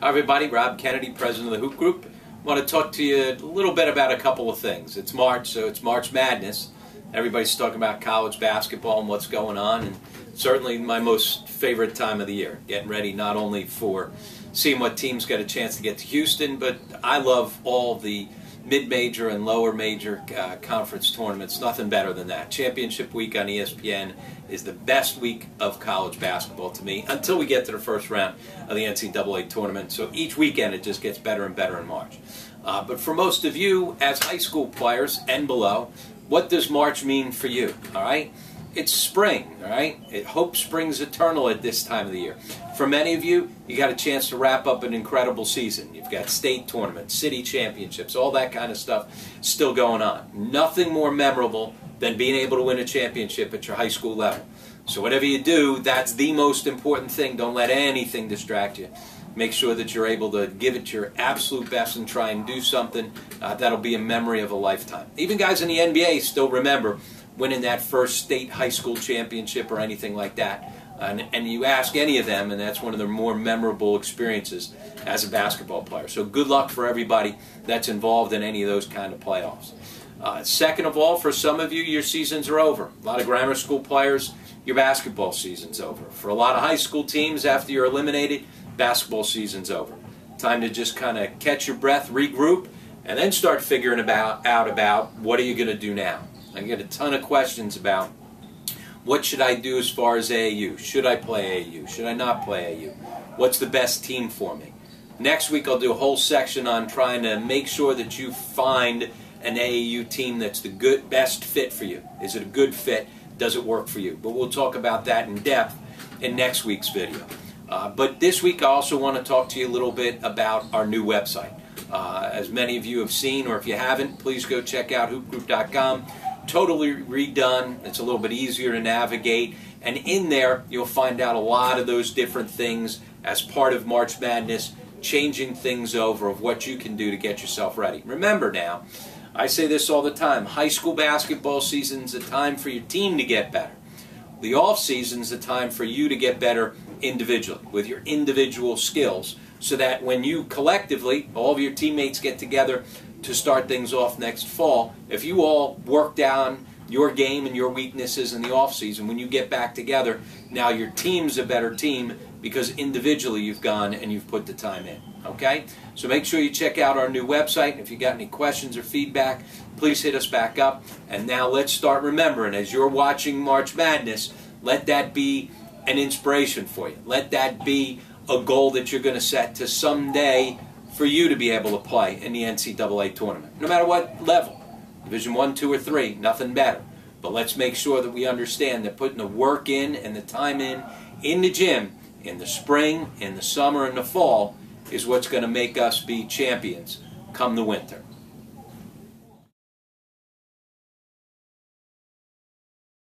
Hi everybody, Rob Kennedy, President of the Hoop Group. I want to talk to you a little bit about a couple of things. It's March, so it's March Madness. Everybody's talking about college basketball and what's going on, and certainly my most favorite time of the year. Getting ready not only for seeing what teams get a chance to get to Houston, but I love all the mid-major and lower major conference tournaments. Nothing better than that. Championship week on ESPN is the best week of college basketball to me until we get to the first round of the NCAA tournament. So each weekend it just gets better and better in March. But for most of you as high school players and below, what does March mean for you? All right? It's spring, all right? Hope springs eternal at this time of the year. For many of you, you got a chance to wrap up an incredible season. You've got state tournaments, city championships, all that kind of stuff still going on. Nothing more memorable than being able to win a championship at your high school level. So whatever you do, that's the most important thing. Don't let anything distract you. Make sure that you're able to give it your absolute best and try and do something that'll be a memory of a lifetime. Even guys in the NBA still remember winning that first state high school championship or anything like that. And you ask any of them, and that's one of their more memorable experiences as a basketball player. So good luck for everybody that's involved in any of those kind of playoffs. Second of all, for some of you, your seasons are over. A lot of grammar school players, your basketball season's over. For a lot of high school teams, after you're eliminated, basketball season's over. Time to just kind of catch your breath, regroup, and then start figuring out about what are you going to do now. I get a ton of questions about what should I do as far as AAU? Should I play AAU? Should I not play AAU? What's the best team for me? Next week I'll do a whole section on trying to make sure that you find an AAU team that's the best fit for you. Is it a good fit? Does it work for you? But we'll talk about that in depth in next week's video. But this week I also want to talk to you a little bit about our new website. As many of you have seen, or if you haven't, please go check out hoopgroup.com. Totally redone. It's a little bit easier to navigate, and in there you'll find out a lot of those different things as part of March Madness, changing things over of what you can do to get yourself ready. Remember now, I say this all the time, high school basketball season's a time for your team to get better. The off season's a time for you to get better individually with your individual skills, so that when you collectively, all of your teammates get together to start things off next fall, if you all work down your game and your weaknesses in the off season, when you get back together, now your team's a better team because individually you've gone and you've put the time in. Okay? So make sure you check out our new website. If you got any questions or feedback, please hit us back up. And now let's start remembering, as you're watching March Madness, let that be an inspiration for you. Let that be a goal that you're going to set to someday for you to be able to play in the NCAA tournament. No matter what level, Division 1, 2, or 3, nothing better. But let's make sure that we understand that putting the work in and the time in the gym, in the spring, in the summer, and the fall, is what's going to make us be champions come the winter.